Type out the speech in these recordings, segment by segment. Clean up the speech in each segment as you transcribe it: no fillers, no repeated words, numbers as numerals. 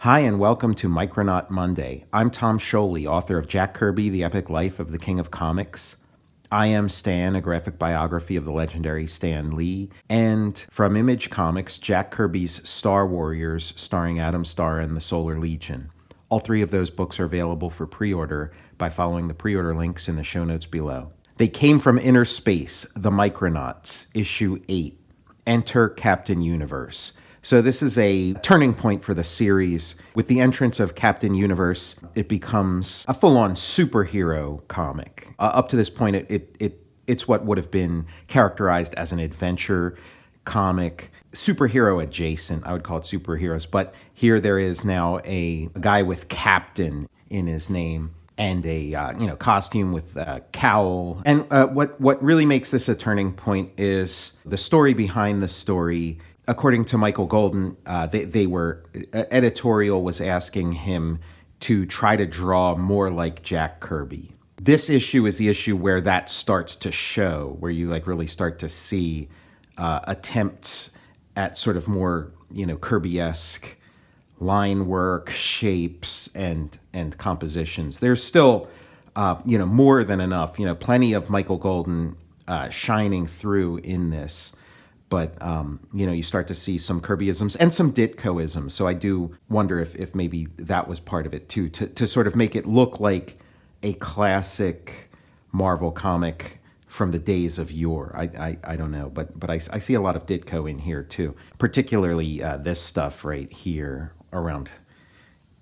Hi, and welcome to Micronaut Monday. I'm Tom Scioli, author of Jack Kirby, The Epic Life of the King of Comics. I Am Stan, a graphic biography of the legendary Stan Lee. And from Image Comics, Jack Kirby's Star Warriors, starring Adam Starr and the Solar Legion. All three of those books are available for pre-order by following the pre-order links in the show notes below. They came from inner space, the Micronauts, issue 8. Enter Captain Universe. So this is a turning point for the series. With the entrance of Captain Universe, it becomes a full-on superhero comic. Up to this point, it's what would have been characterized as an adventure comic, superhero adjacent. I would call it superheroes. But here there is now a guy with Captain in his name and a costume with a cowl. And what really makes this a turning point is the story behind the story. According to Michael Golden, editorial was asking him to try to draw more like Jack Kirby. This issue is the issue where that starts to show, where you really start to see attempts at sort of more Kirby-esque line work, shapes, and compositions. There's still more than enough. Plenty of Michael Golden shining through in this. But, you start to see some Kirbyisms and some Ditkoisms. So I do wonder if maybe that was part of it, too, to sort of make it look like a classic Marvel comic from the days of yore. I don't know. But I see a lot of Ditko in here, too, particularly this stuff right here around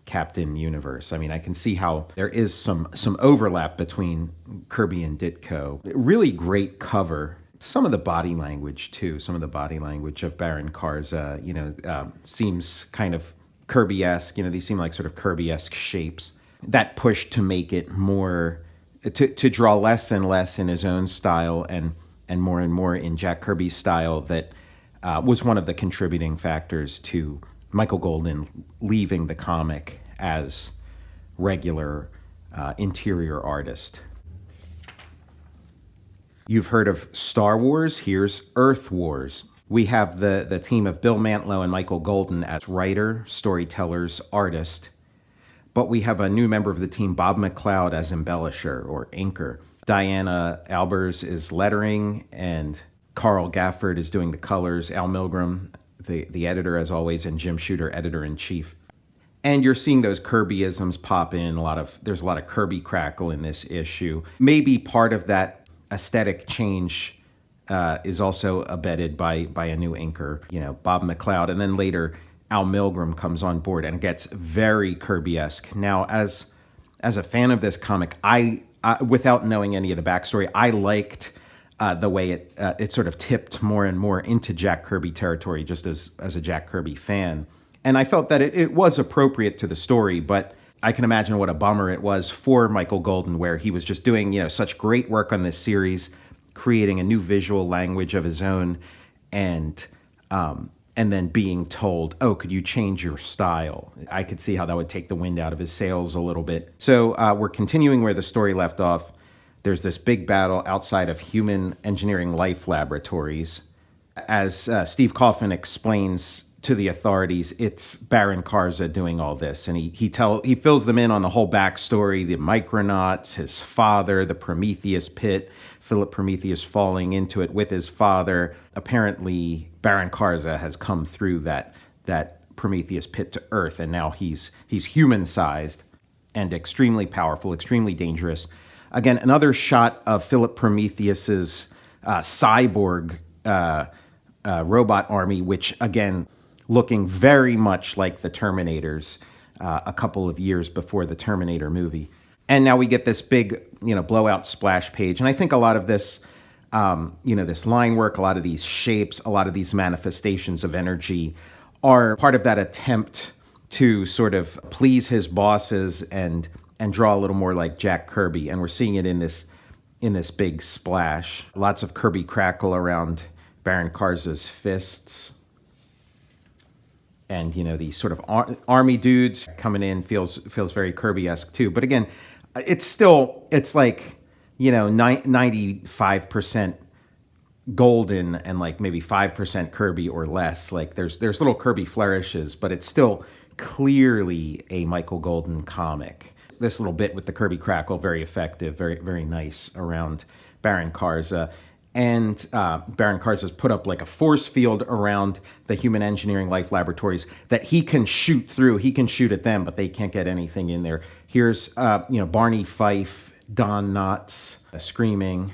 Captain Universe. I mean, I can see how there is some overlap between Kirby and Ditko. Really great cover. Some of the body language, too. Some of the body language of Baron Karza, seems kind of Kirby-esque. These seem like sort of Kirby-esque shapes. That push to make it more, to draw less and less in his own style and more in Jack Kirby's style, that was one of the contributing factors to Michael Golden leaving the comic as regular interior artist. You've heard of Star Wars, here's Earth Wars. We have the team of Bill Mantlo and Michael Golden as writer, storytellers, artist. But we have a new member of the team, Bob McLeod, as embellisher or inker. Diana Albers is lettering, and Carl Gafford is doing the colors. Al Milgram, the editor, as always, and Jim Shooter, editor-in-chief. And you're seeing those Kirbyisms pop in. There's a lot of Kirby crackle in this issue. Maybe part of that aesthetic change is also abetted by a new inker, Bob McLeod, and then later Al Milgram comes on board and gets very Kirby-esque. Now, as a fan of this comic, I without knowing any of the backstory, I liked the way it sort of tipped more and more into Jack Kirby territory, just as a Jack Kirby fan, and I felt that it was appropriate to the story, but I can imagine what a bummer it was for Michael Golden, where he was just doing, such great work on this series, creating a new visual language of his own, and then being told, oh, could you change your style? I could see how that would take the wind out of his sails a little bit. So we're continuing where the story left off. There's this big battle outside of Human Engineering Life Laboratories. As Steve Coffin explains to the authorities, it's Baron Karza doing all this, and he fills them in on the whole backstory, the Micronauts, his father, the Prometheus pit, Philip Prometheus falling into it with his father. Apparently, Baron Karza has come through that Prometheus pit to Earth, and now he's human-sized and extremely powerful, extremely dangerous. Again, another shot of Philip Prometheus's cyborg robot army, which again, looking very much like the Terminators a couple of years before the Terminator movie. And now we get this big, blowout splash page. And I think a lot of this, this line work, a lot of these shapes, a lot of these manifestations of energy are part of that attempt to sort of please his bosses and draw a little more like Jack Kirby. And we're seeing it in this big splash. Lots of Kirby crackle around Baron Karza's fists. And, these sort of army dudes coming in feels very Kirby-esque, too. But again, it's like, 95% Golden and like maybe 5% Kirby or less. Like there's little Kirby flourishes, but it's still clearly a Michael Golden comic. This little bit with the Kirby crackle, very effective, very, very nice around Baron Karza. And Baron Karza's put up like a force field around the Human Engineering Life Laboratories that he can shoot through. He can shoot at them, but they can't get anything in there. Here's Barney Fife, Don Knotts screaming.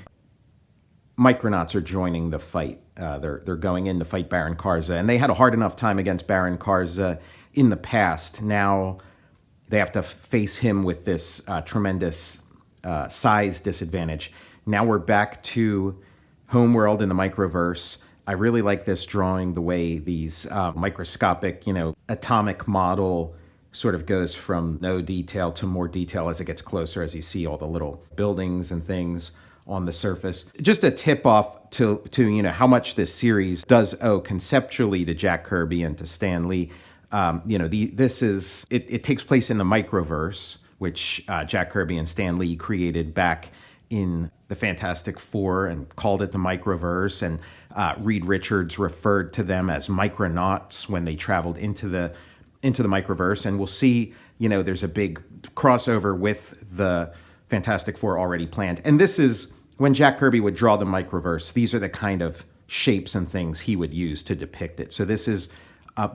Micronauts are joining the fight. They're going in to fight Baron Karza, and they had a hard enough time against Baron Karza in the past. Now they have to face him with this tremendous size disadvantage. Now we're back to Homeworld in the microverse. I really like this drawing, the way these microscopic, atomic model sort of goes from no detail to more detail as it gets closer, as you see all the little buildings and things on the surface. Just a tip off to how much this series does owe conceptually to Jack Kirby and to Stan Lee. It takes place in the microverse, which Jack Kirby and Stan Lee created back in the Fantastic Four and called it the microverse. And Reed Richards referred to them as Micronauts when they traveled into the microverse. And we'll see, there's a big crossover with the Fantastic Four already planned. And this is when Jack Kirby would draw the microverse. These are the kind of shapes and things he would use to depict it. So this is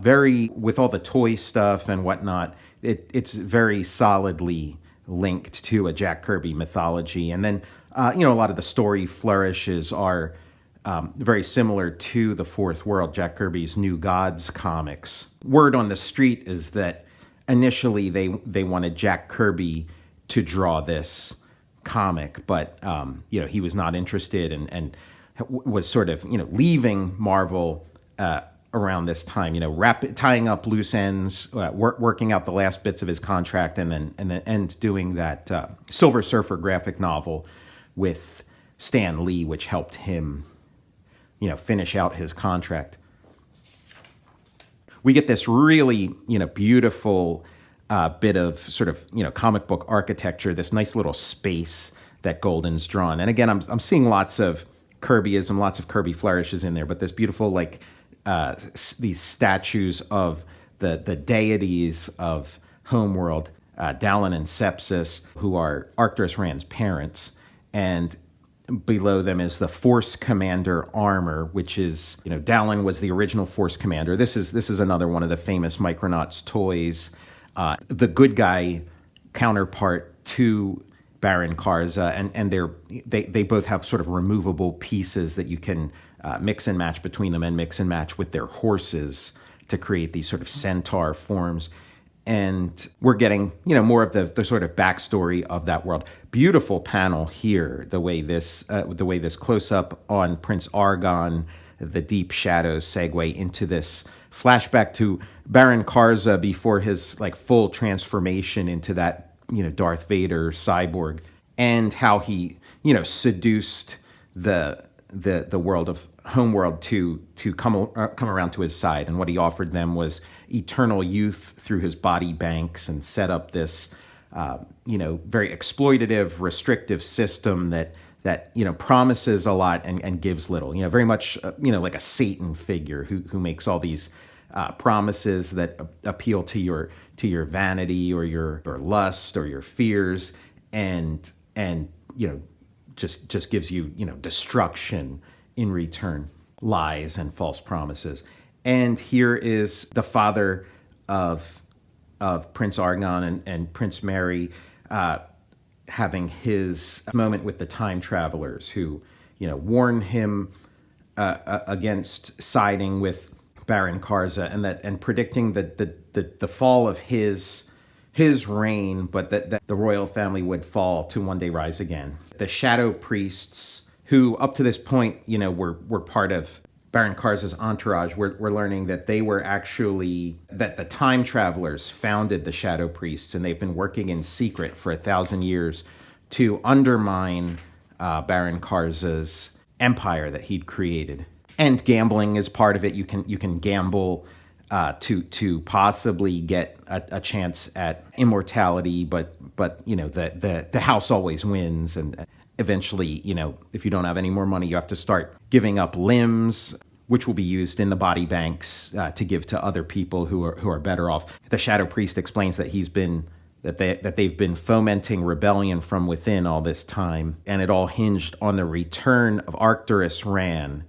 very, with all the toy stuff and whatnot, it's very solidly linked to a Jack Kirby mythology. And then, a lot of the story flourishes are very similar to the Fourth World, Jack Kirby's New Gods comics. Word on the street is that initially they wanted Jack Kirby to draw this comic, but he was not interested and was sort of leaving Marvel around this time, tying up loose ends, working out the last bits of his contract, and then doing that Silver Surfer graphic novel with Stan Lee, which helped him finish out his contract. We get this really beautiful bit of sort of comic book architecture, this nice little space that Golden's drawn. And again, I'm seeing lots of Kirbyism, lots of Kirby flourishes in there, but this beautiful these statues of the deities of Homeworld, Dallin and Sepsis, who are Arcturus Rand's parents, and below them is the Force Commander armor, which is, Dallin was the original Force Commander. This is another one of the famous Micronauts toys. The good guy counterpart to Baron Karza, and they both have sort of removable pieces that you can mix and match between them, and mix and match with their horses to create these sort of centaur forms. And we're getting, more of the sort of backstory of that world. Beautiful panel here, the way this close up on Prince Argon, the deep shadows segue into this flashback to Baron Karza before his full transformation into that Darth Vader cyborg, and how he seduced the world of Homeworld to come around to his side, and what he offered them was eternal youth through his body banks, and set up this very exploitative, restrictive system that promises a lot and gives little. Very much like a Satan figure who makes all these promises that appeal to your vanity or your lust or your fears, and just gives you destruction in return, lies and false promises. And here is the father of Prince Argon and Prince Mary having his moment with the time travelers, who warn him against siding with Baron Karza, and predicting the fall of his reign, but that the royal family would fall to one day rise again. The shadow priests, who up to this point, were part of Baron Karza's entourage, we're learning that they were actually, that the time travelers founded the shadow priests, and they've been working in secret for 1,000 years to undermine Baron Karza's empire that he'd created. And gambling is part of it. You can gamble to possibly get a chance at immortality, but the house always wins, eventually, if you don't have any more money, you have to start giving up limbs, which will be used in the body banks to give to other people who are better off. The Shadow Priest explains that they've been fomenting rebellion from within all this time, and it all hinged on the return of Arcturus Ran,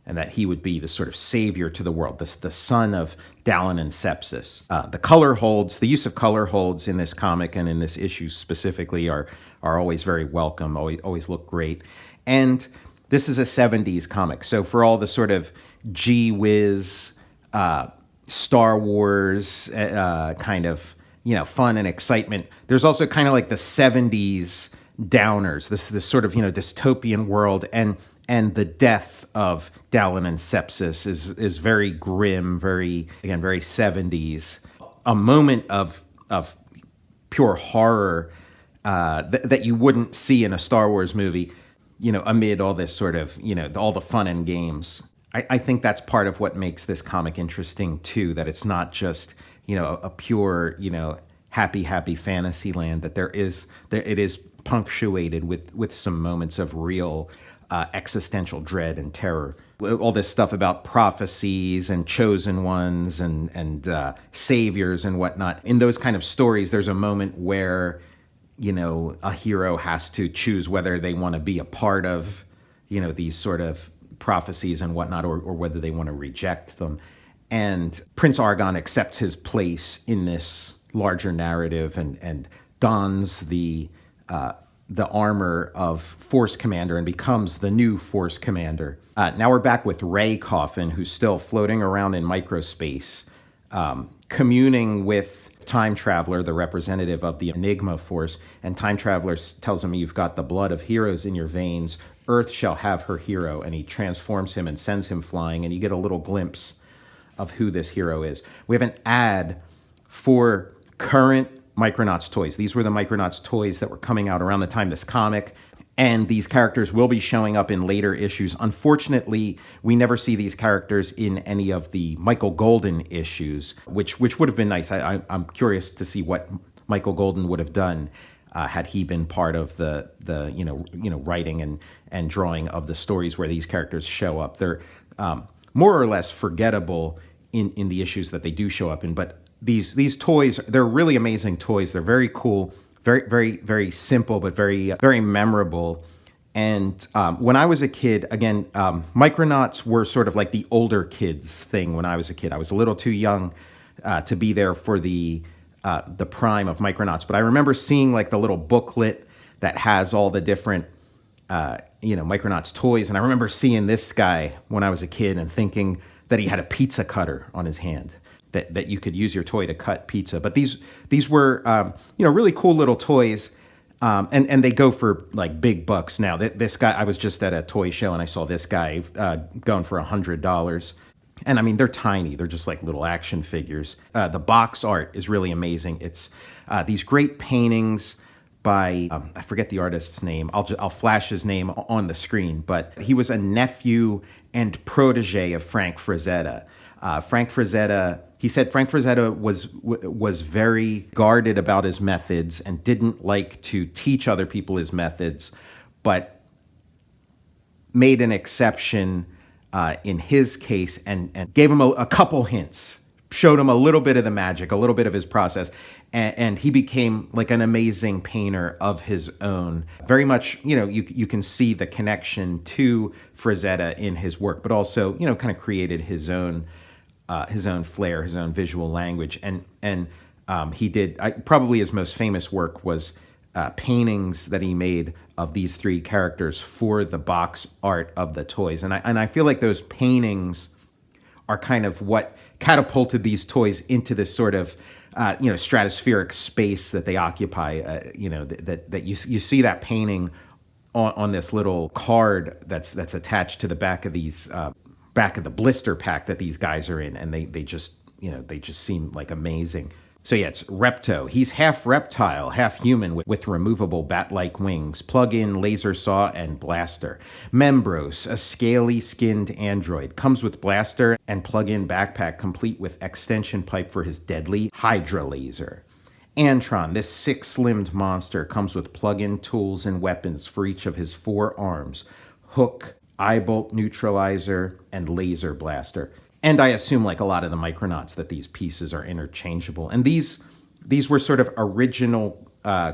and that he would be the sort of savior to the world, the son of Dallin and Sepsis. The use of color holds in this comic and in this issue specifically are always very welcome, always look great. And this is a 70s comic, so for all the sort of gee whiz, Star Wars kind of, fun and excitement, there's also kind of like the 70s downers, this sort of, dystopian world, and the death of Dallin and Sepsis is very grim, very 70s. A moment of pure horror that you wouldn't see in a Star Wars movie, amid all this sort of, all the fun and games. I think that's part of what makes this comic interesting too, that it's not just, a pure, happy fantasy land, that it is punctuated with some moments of real existential dread and terror. All this stuff about prophecies and chosen ones and saviors and whatnot. In those kind of stories, there's a moment where, a hero has to choose whether they want to be a part of, these sort of prophecies and whatnot, or whether they want to reject them. And Prince Argon accepts his place in this larger narrative and dons the armor of Force Commander and becomes the new Force Commander. Now we're back with Ray Coffin, who's still floating around in microspace, communing with Time Traveler, the representative of the Enigma Force. And Time Traveler tells him, "You've got the blood of heroes in your veins. Earth shall have her hero." And he transforms him and sends him flying, and you get a little glimpse of who this hero is. We have an ad for current Micronauts toys. These were the Micronauts toys that were coming out around the time this comic, and these characters will be showing up in later issues. Unfortunately, we never see these characters in any of the Michael Golden issues, which would have been nice. I'm curious to see what Michael Golden would have done had he been part of the writing and drawing of the stories where these characters show up. They're more or less forgettable in the issues that they do show up in, but these toys, they're really amazing toys. They're very cool, very, very, very simple, but very, very memorable. And when I was a kid, again, Micronauts were sort of like the older kids thing when I was a kid. I was a little too young to be there for the prime of Micronauts, but I remember seeing like the little booklet that has all the different Micronauts toys, and I remember seeing this guy when I was a kid and thinking that he had a pizza cutter on his hand, that you could use your toy to cut pizza. But these were really cool little toys, and they go for like big bucks now. This guy, I was just at a toy show and I saw this guy going for $100. And I mean, they're tiny. They're just like little action figures. The box art is really amazing. It's these great paintings by, I forget the artist's name. I'll flash his name on the screen, but he was a nephew and protege of Frank Frazetta. Frank Frazetta, he said Frank Frazetta was very guarded about his methods and didn't like to teach other people his methods, but made an exception in his case and gave him a couple hints, showed him a little bit of the magic, a little bit of his process, and he became like an amazing painter of his own. Very much, you can see the connection to Frazetta in his work, but also, kind of created his own flair, his own visual language. And he did, probably his most famous work was paintings that he made of these three characters for the box art of the toys. And I feel like those paintings are kind of what catapulted these toys into this sort of stratospheric space that they occupy. That you see that painting on this little card that's attached to the back of these back of the blister pack that these guys are in, and they just seem like amazing. So yeah, it's Repto. He's half reptile, half human with removable bat-like wings, plug-in laser saw and blaster. Membros, a scaly-skinned android, comes with blaster and plug-in backpack complete with extension pipe for his deadly Hydra laser. Antron, this six-limbed monster, comes with plug-in tools and weapons for each of his 4 arms: hook, eye-bolt neutralizer, and laser blaster. And I assume, like a lot of the Micronauts, that these pieces are interchangeable. And these were sort of original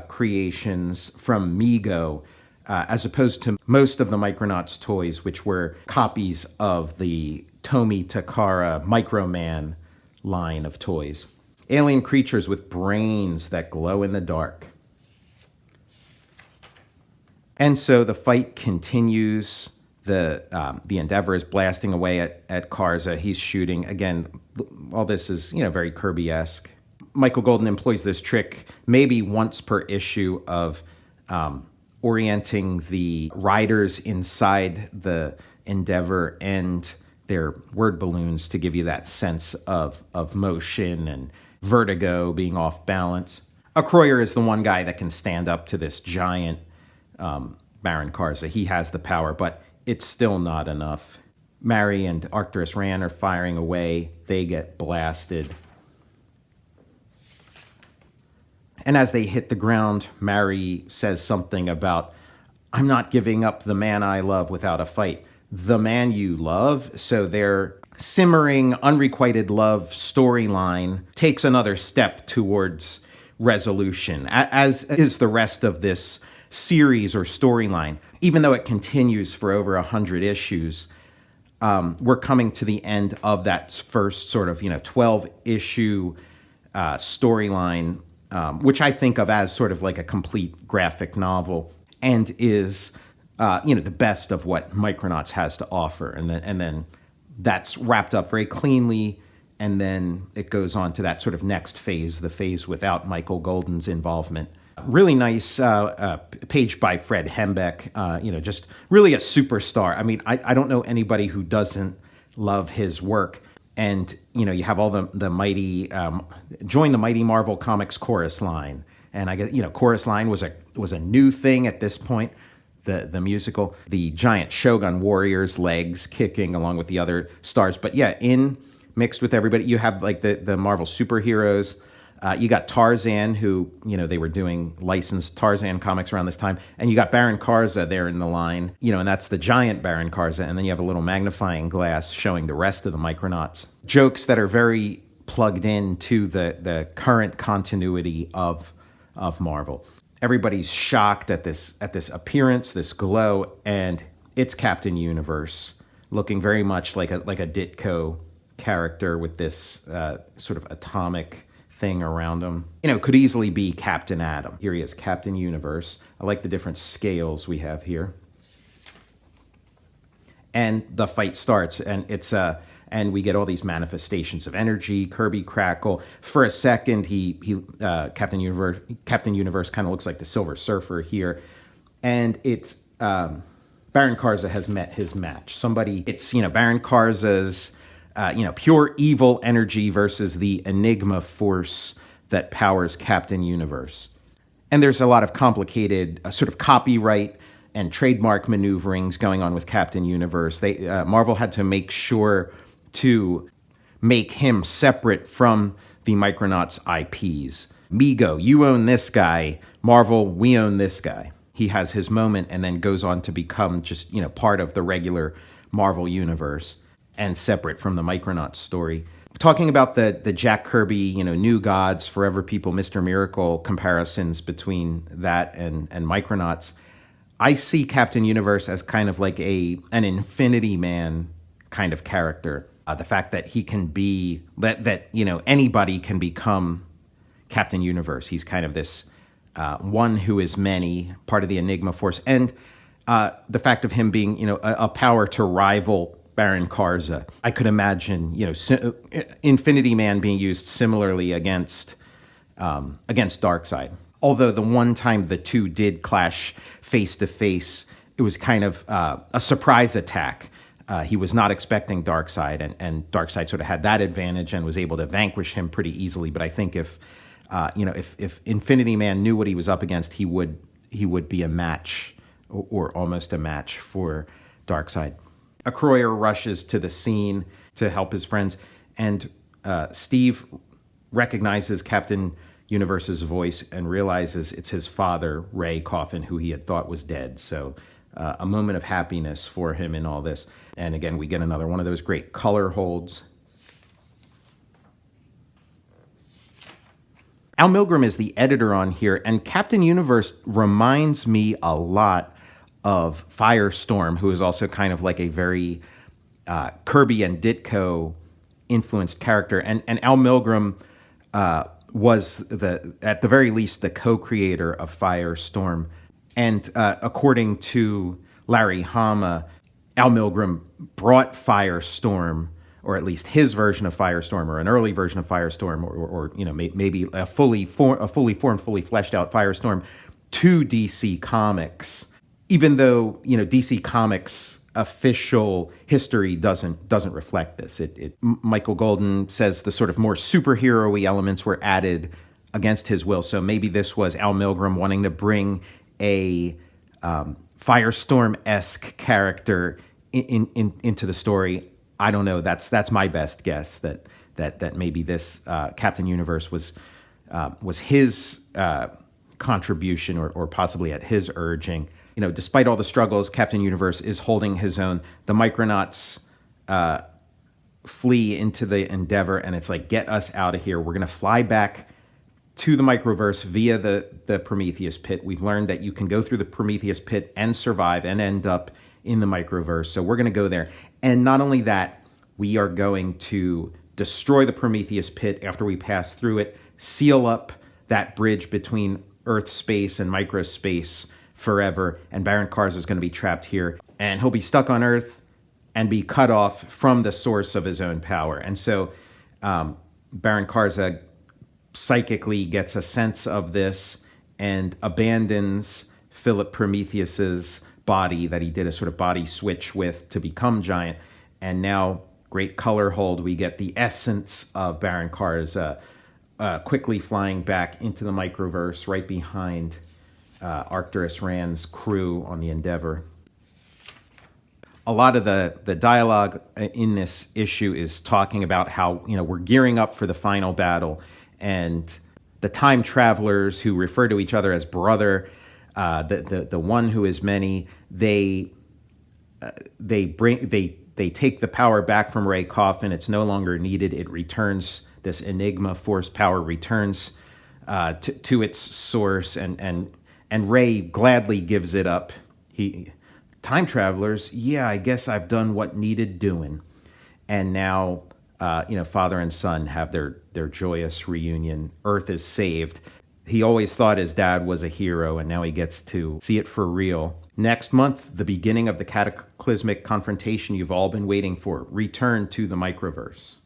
creations from Mego, as opposed to most of the Micronauts toys, which were copies of the Tomy Takara Microman line of toys. Alien creatures with brains that glow in the dark. And so the fight continues. The Endeavor is blasting away at Karza. He's shooting. Again, all this is, very Kirby-esque. Michael Golden employs this trick maybe once per issue of orienting the riders inside the Endeavor and their word balloons to give you that sense of motion and vertigo, being off balance. Akroyer is the one guy that can stand up to this giant Baron Karza. He has the power, but it's still not enough. Mary and Arcturus Ran are firing away. They get blasted. And as they hit the ground, Mary says something about, "I'm not giving up the man I love without a fight." The man you love? So their simmering, unrequited love storyline takes another step towards resolution, as is the rest of this series or storyline. Even though it continues for over 100 issues, we're coming to the end of that first sort of 12-issue storyline, which I think of as sort of like a complete graphic novel, and is the best of what Micronauts has to offer. And then that's wrapped up very cleanly, and then it goes on to that sort of next phase, the phase without Michael Golden's involvement. Really nice page by Fred Hembeck, just really a superstar. I mean, I don't know anybody who doesn't love his work. And, you have all the mighty, join the Mighty Marvel Comics chorus line. And I guess, chorus line was a new thing at this point, the musical. The giant Shogun warriors' legs kicking along with the other stars. But yeah, mixed with everybody, you have like the Marvel superheroes. You got Tarzan, who, they were doing licensed Tarzan comics around this time. And you got Baron Karza there in the line, and that's the giant Baron Karza. And then you have a little magnifying glass showing the rest of the Micronauts. Jokes that are very plugged into the current continuity of Marvel. Everybody's shocked at this appearance, this glow, and it's Captain Universe, looking very much like a Ditko character with this sort of atomic thing around him. Could easily be Captain Atom. Here he is, Captain Universe. I like the different scales we have here. And the fight starts, and and we get all these manifestations of energy. Kirby crackle. For a second, Captain Universe kind of looks like the Silver Surfer here, and it's Baron Karza has met his match. It's Baron Karza's pure evil energy versus the Enigma force that powers Captain Universe. And there's a lot of complicated sort of copyright and trademark maneuverings going on with Captain Universe. Marvel had to make sure to make him separate from the Micronauts IPs. Mego, you own this guy. Marvel, we own this guy. He has his moment and then goes on to become just, part of the regular Marvel universe and separate from the Micronauts story. Talking about the Jack Kirby, New Gods, Forever People, Mr. Miracle comparisons between that and Micronauts, I see Captain Universe as kind of like an Infinity Man kind of character. The fact that he can be, that anybody can become Captain Universe. He's kind of this one who is many, part of the Enigma force. And the fact of him being, a power to rival Baron Karza. I could imagine, Infinity Man being used similarly against Darkseid. Although the one time the two did clash face to face, it was kind of a surprise attack. He was not expecting Darkseid, and Darkseid sort of had that advantage and was able to vanquish him pretty easily. But I think if Infinity Man knew what he was up against, he would be a match or almost a match for Darkseid. Akroyer rushes to the scene to help his friends, and Steve recognizes Captain Universe's voice and realizes it's his father, Ray Coffin, who he had thought was dead. So a moment of happiness for him in all this. And again, we get another one of those great color holds. Al Milgrom is the editor on here, and Captain Universe reminds me a lot of Firestorm, who is also kind of like a very Kirby and Ditko influenced character. And Al Milgrom was, at the very least, the co-creator of Firestorm. And according to Larry Hama, Al Milgrom brought Firestorm, or at least his version of Firestorm, or an early version of Firestorm, or maybe a fully formed, fully fleshed out Firestorm to DC Comics, even though DC Comics official history doesn't reflect this. Michael Golden says the sort of more superhero-y elements were added against his will. So maybe this was Al Milgrom wanting to bring a Firestorm-esque character into the story. I don't know. That's my best guess that maybe this Captain Universe was his contribution, or possibly at his urging. Despite all the struggles, Captain Universe is holding his own. The Micronauts flee into the Endeavor, and it's like, get us out of here. We're going to fly back to the Microverse via the Prometheus Pit. We've learned that you can go through the Prometheus Pit and survive and end up in the Microverse. So we're going to go there. And not only that, we are going to destroy the Prometheus Pit after we pass through it, seal up that bridge between Earth space and microspace forever, and Baron Karza is going to be trapped here, and he'll be stuck on Earth and be cut off from the source of his own power. And so Baron Karza psychically gets a sense of this and abandons Philip Prometheus's body that he did a sort of body switch with to become giant. And now, great color hold, we get the essence of Baron Karza quickly flying back into the Microverse right behind Arcturus Rand's crew on the Endeavor. A lot of the dialogue in this issue is talking about how we're gearing up for the final battle, and the time travelers who refer to each other as brother, the one who is many, they take the power back from Ray Coffin. It's no longer needed. It returns. This Enigma Force power returns to its source, and Ray gladly gives it up. Time travelers, yeah, I guess I've done what needed doing. And now, father and son have their joyous reunion. Earth is saved. He always thought his dad was a hero, and now he gets to see it for real. Next month, the beginning of the cataclysmic confrontation you've all been waiting for. Return to the Microverse.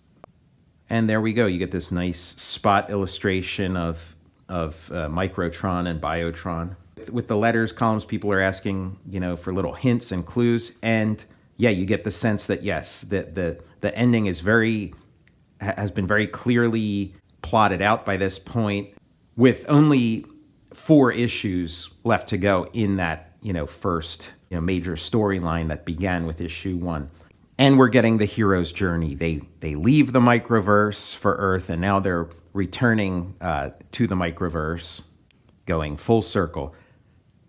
And there we go. You get this nice spot illustration of Microtron and Biotron. With the letters columns, people are asking, for little hints and clues. And yeah, you get the sense that yes, the ending has been very clearly plotted out by this point, with only 4 issues left to go in that first major storyline that began with issue 1. And we're getting the hero's journey. They leave the Microverse for Earth, and now they're returning to the Microverse, going full circle.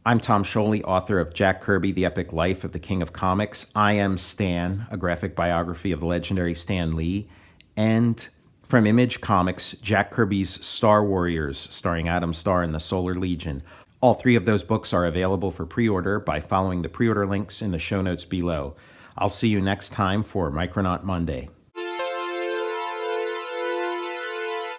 I'm Tom Scioli, author of Jack Kirby, The Epic Life of the King of Comics. I Am Stan, a graphic biography of the legendary Stan Lee. And from Image Comics, Jack Kirby's Star Warriors, starring Adam Starr and the Solar Legion. All 3 of those books are available for pre-order by following the pre-order links in the show notes below. I'll see you next time for Micronaut Monday.